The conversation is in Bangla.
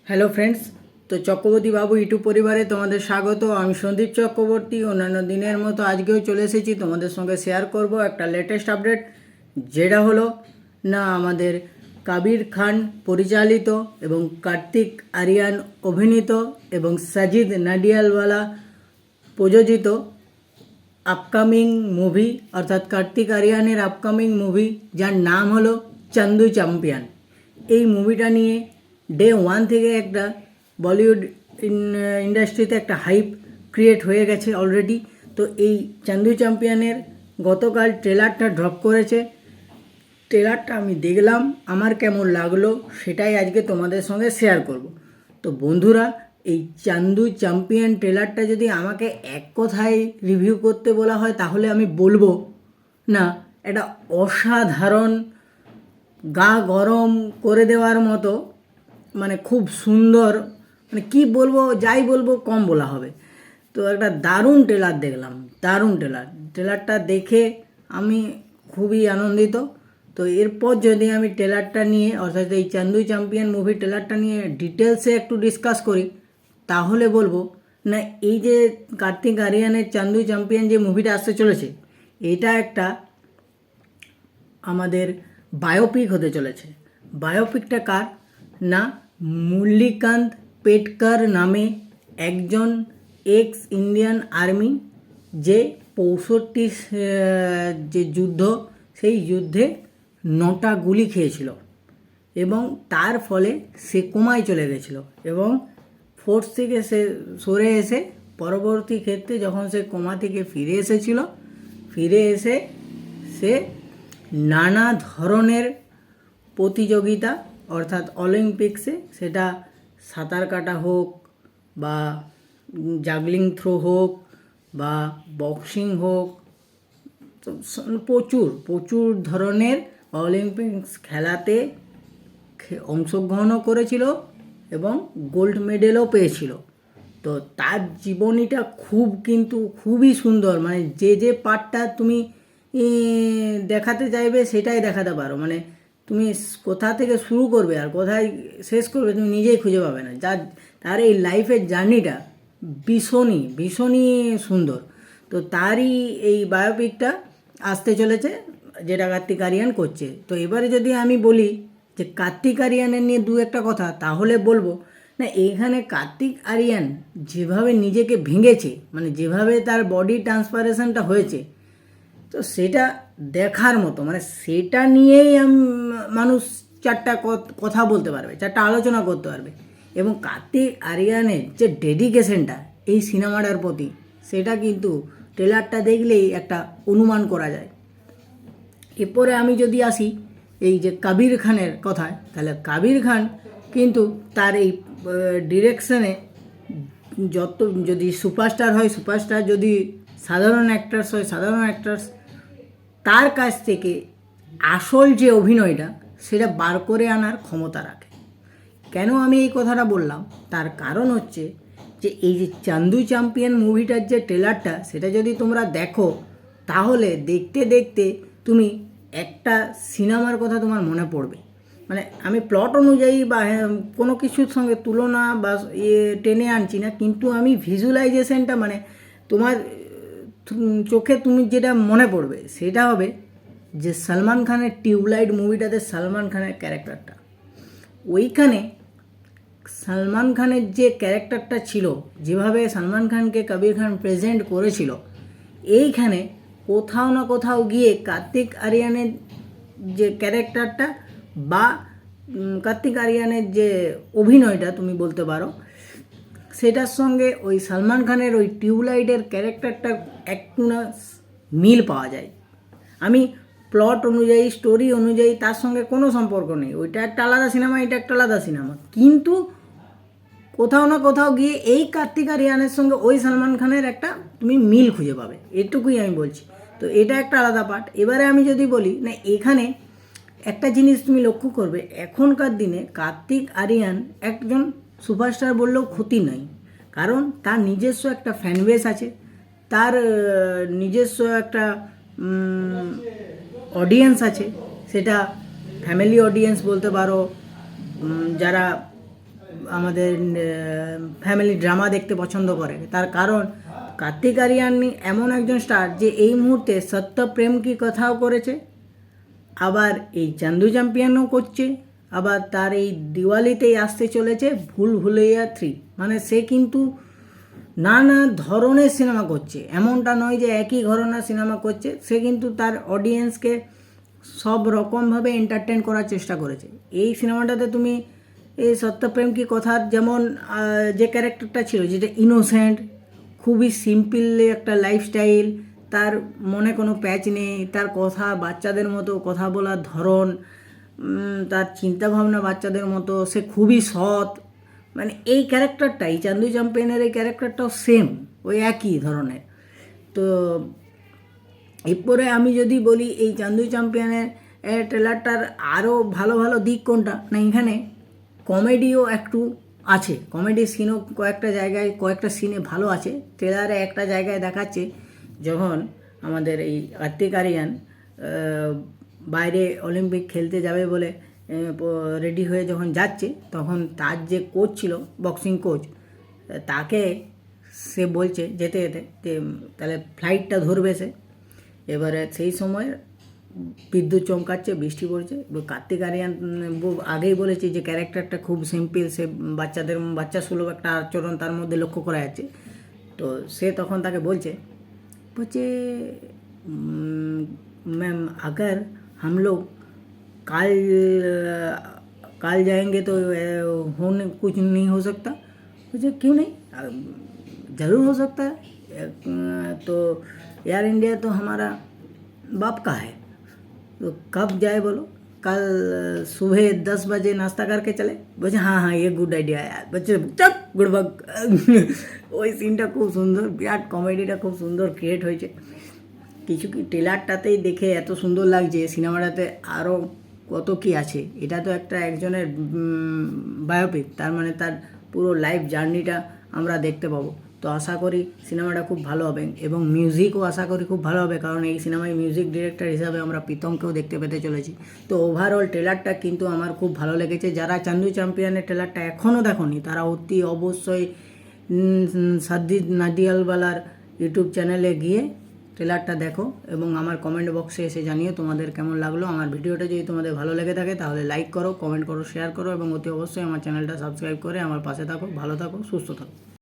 হ্যালো ফ্রেন্ডস, তো চক্রবর্তী বাবু ইউটিউব পরিবারে তোমাদের স্বাগত। আমি সন্দীপ চক্রবর্তী। অন্যান্য দিনের মতো আজকেও চলে এসেছি তোমাদের সঙ্গে শেয়ার করব একটা লেটেস্ট আপডেট, যেটা হলো না আমাদের কাবির খান পরিচালিত এবং কার্তিক আরিয়ান অভিনীত এবং সাজিদ নাডিয়ালওয়ালা প্রযোজিত আপকামিং মুভি, অর্থাৎ কার্তিক আরিয়ানের আপকামিং মুভি, যার নাম হলো চান্দু চ্যাম্পিয়ন। এই মুভিটা নিয়ে ডে ওয়ান থেকে একটা বলিউড ইন্ডাস্ট্রিতে একটা হাইপ ক্রিয়েট হয়ে গেছে অলরেডি। তো এই চান্দু চ্যাম্পিয়নের গতকাল ট্রেলারটা ড্রপ করেছে। ট্রেলারটা আমি দেখলাম, আমার কেমন লাগলো সেটাই আজকে তোমাদের সঙ্গে শেয়ার করব। তো বন্ধুরা, এই চান্দু চ্যাম্পিয়ন ট্রেলারটা যদি আমাকে এক কথায় রিভিউ করতে বলা হয়, তাহলে আমি বলবো না, এটা অসাধারণ, গা গরম করে দেওয়ার মতো, মানে খুব সুন্দর, মানে কি বলবো, যাই বলবো কম বলা হবে। তো একটা দারুণ ট্রেলার দেখলাম, দারুণ ট্রেলারটা দেখে আমি খুবই আনন্দিত। তো এরপর যদি আমি ট্রেলারটা নিয়ে, অর্থাৎ এই চান্দু চ্যাম্পিয়ন মুভি ট্রেলারটা নিয়ে ডিটেলসে একটু ডিসকাস করি, তাহলে বলবো না, এই যে কার্তিক আরিয়ানের চান্দু চ্যাম্পিয়ন যে মুভিটা আসতে চলেছে, এটা একটা আমাদের বায়োপিক হতে চলেছে। বায়োপিকটা কার না, মুরলীকান্ত পেটকার নামে একজন এক্স ইন্ডিয়ান আর্মি, যে 65 যে যুদ্ধ, সেই যুদ্ধে 9টা গুলি খেয়েছিল এবং তার ফলে সে কোমায় চলে গেছিল এবং ফোর্স থেকে সে সরে এসে পরবর্তী ক্ষেত্রে যখন সে কোমা থেকে ফিরে এসেছিল, ফিরে এসে সে নানা ধরনের প্রতিযোগিতা, অর্থাৎ অলিম্পিক্সে, সেটা সাঁতার কাটা হোক বা জাগলিং থ্রো হোক বা বক্সিং হোক, তো প্রচুর প্রচুর ধরনের অলিম্পিক্স খেলাতে অংশগ্রহণও করেছিল এবং গোল্ড মেডেলও পেয়েছিল। তো তার জীবনীটা খুবই সুন্দর, মানে যে পার্টটা তুমি দেখাতে চাইবে সেটাই দেখাতে পারো, মানে তুমি কোথা থেকে শুরু করবে আর কোথায় শেষ করবে তুমি নিজেই খুঁজে পাবে না। তার এই লাইফের জার্নিটা ভীষণই সুন্দর। তো তারই এই বায়োপিকটা আসতে চলেছে, যেটা কার্তিক আরিয়ান করছে। তো এবারে যদি আমি বলি যে কার্তিক আরিয়ানের নিয়ে দু একটা কথা, তাহলে বলবো না, এইখানে কার্তিক আরিয়ান যেভাবে নিজেকে ভেঙেছে, মানে যেভাবে তার বডি ট্রান্সফারেশনটা হয়েছে, তো সেটা দেখার মতো, মানে সেটা নিয়েই মানুষ চারটা কথা বলতে পারবে, চারটা আলোচনা করতে পারবে। এবং কার্তিক আরিয়ানের যে ডেডিকেশনটা এই সিনেমাটার প্রতি, সেটা কিন্তু ট্রেলারটা দেখলেই একটা অনুমান করা যায়। এরপরে আমি যদি আসি এই যে কাবির খানের কথায়, তাহলে কাবির খান কিন্তু তার এই ডিরেকশনে, যত যদি সুপারস্টার হয় সুপারস্টার, যদি সাধারণ অ্যাক্টার্স হয় সাধারণ অ্যাক্টার্স, তার কাছ থেকে আসল যে অভিনয়টা সেটা বার করে আনার ক্ষমতা রাখে। কেন আমি এই কথাটা বললাম, তার কারণ হচ্ছে যে এই যে চান্দু চ্যাম্পিয়ন মুভিটার যে ট্রেলারটা, সেটা যদি তোমরা দেখো, তাহলে দেখতে দেখতে তুমি একটা সিনেমার কথা তোমার মনে পড়বে। মানে আমি প্লট অনুযায়ী বা কোনো কিছুর সঙ্গে তুলনা বা টেনে আনছি না, কিন্তু আমি ভিজুয়ালাইজেশনটা, মানে তোমার চোখে তুমি যেটা মনে পড়বে সেটা হবে যে সলমান খানের টিউবলাইট মুভিটাতে সলমান খানের ক্যারেক্টারটা, ওইখানে সলমান খানের যে ক্যারেক্টারটা ছিল, যেভাবে সলমান খানকে কবির খান প্রেজেন্ট করেছিল, এইখানে কোথাও না কোথাও গিয়ে কার্তিক আরিয়ানের যে ক্যারেক্টারটা বা কার্তিক আরিয়ানের যে অভিনয়টা তুমি বলতে পারো, সেটার সঙ্গে ওই সলমান খানের ওই টিউবলাইটের ক্যারেক্টারটা একটু না মিল পাওয়া যায়। আমি প্লট অনুযায়ী, স্টোরি অনুযায়ী তার সঙ্গে কোনো সম্পর্ক নেই, ওইটা একটা আলাদা সিনেমা, এটা একটা আলাদা সিনেমা, কিন্তু কোথাও না কোথাও গিয়ে এই কার্তিক আরিয়ানের সঙ্গে ওই সলমান খানের একটা তুমি মিল খুঁজে পাবে, এটুকুই আমি বলছি। তো এটা একটা আলাদা পার্ট। এবারে আমি যদি বলি না, এখানে একটা জিনিস তুমি লক্ষ্য করবে, এখনকার দিনে কার্তিক আরিয়ান একজন সুপারস্টার বললেও ক্ষতি নয়, কারণ তার নিজস্ব একটা ফ্যানবেস আছে, তার নিজস্ব একটা অডিয়েন্স আছে, সেটা ফ্যামিলি অডিয়েন্স বলতে পারো, যারা আমাদের ফ্যামিলি ড্রামা দেখতে পছন্দ করে, তার কারণ কার্তিক আরিয়ান এমন একজন স্টার যে এই মুহূর্তে সত্য প্রেম কি কথাও করেছে, আবার এই চান্দু চ্যাম্পিয়নও করছে, আবার তার এই দিওয়ালিতেই আসতে চলেছে ভুল ভুলাইয়া 3। মানে সে কিন্তু নানা ধরনের সিনেমা করছে, এমনটা নয় যে একই ঘরানার সিনেমা করছে, সে কিন্তু তার অডিয়েন্সকে সব রকমভাবে এন্টারটেন করার চেষ্টা করেছে। এই সিনেমাটাতে তুমি এই সত্যপ্রেম কি কথার যেমন যে ক্যারেক্টারটা ছিল, যেটা ইনোসেন্ট, খুবই সিম্পল একটা লাইফস্টাইল, তার মনে কোনো প্যাচ নেই, তার কথা বাচ্চাদের মতো কথা বলার ধরন, তার চিন্তাভাবনা বাচ্চাদের মতো, সে খুবই সৎ, মানে এই ক্যারেক্টারটাই চান্দু চ্যাম্পিয়নের এই ক্যারেক্টারটাও সেম ওই একই ধরনের। তো এরপরে আমি যদি বলি এই চান্দু চ্যাম্পিয়নের ট্রেলারটার আরও ভালো ভালো দিক কোনটা, না এখানে কমেডিও একটু আছে, কমেডি সিনও কয়েকটা সিনে ভালো আছে। ট্রেলারে একটা জায়গায় দেখাচ্ছে যখন আমাদের এই কার্তিক আরিয়ান বাইরে অলিম্পিক খেলতে যাবে বলে রেডি হয়ে যখন যাচ্ছে, তখন তার যে কোচ ছিল, বক্সিং কোচ, তাকে সে বলছে যেতে যেতে যে তাহলে ফ্লাইটটা ধরবে সে। এবারে সেই সময় বিদ্যুৎ চমকাচ্ছে, বৃষ্টি পড়ছে। কার্তিক আরিয়ান আগেই বলেছি যে ক্যারেক্টারটা খুব সিম্পল, সে বাচ্চা সুলভ একটা আচরণ তার মধ্যে লক্ষ্য করা যাচ্ছে। তো সে তখন তাকে বলছে मैम अगर हम लोग काल जाएंगे तो होने कुछ नहीं हो सकता। मुझे क्यों नहीं, ज़रूर हो सकता है। तो एयर इंडिया तो हमारा बाप का है, तो कब जाए बोलो, कल सुबह 10 बजे नाश्ता करके चले। बोले हाँ हाँ ये गुड आइडिया यार, बच्चे चप गुड़बग। ওই সিনটা খুব সুন্দর, বিরাট কমেডিটা খুব সুন্দর ক্রিয়েট হয়েছে। কিছু কি ট্রেলারটাতেই দেখে এত সুন্দর লাগছে, সিনেমাটাতে আরও কত কি আছে। এটা তো একজনের বায়োপিক, তার মানে তার পুরো লাইফ জার্নিটা আমরা দেখতে পাবো। তো আশা করি সিনেমাটা খুব ভালো হবে, এবং মিউজিকও আশা করি খুব ভালো হবে, কারণ এই সিনেমায় মিউজিক ডিরেক্টর হিসাবে আমরা প্রীতমকেও দেখতে পেতে চলেছি। তো ওভারঅল ট্রেলারটা কিন্তু আমার খুব ভালো লেগেছে। যারা চান্দু চ্যাম্পিয়নের ট্রেলারটা এখনও দেখোনি, তারা অতি অবশ্যই সাদ্দিদ নাদিয়ালওয়ালার ইউটিউব চ্যানেলে গিয়ে ট্রেলারটা দেখো, এবং আমার কমেন্ট বক্সে এসে জানিও তোমাদের কেমন লাগলো। আমার ভিডিওটা যদি তোমাদের ভালো লেগে থাকে তাহলে লাইক করো, কমেন্ট করো, শেয়ার করো, এবং অতি অবশ্যই আমার চ্যানেলটা সাবস্ক্রাইব করে আমার পাশে থাকো। ভালো থাকো, সুস্থ থাকো।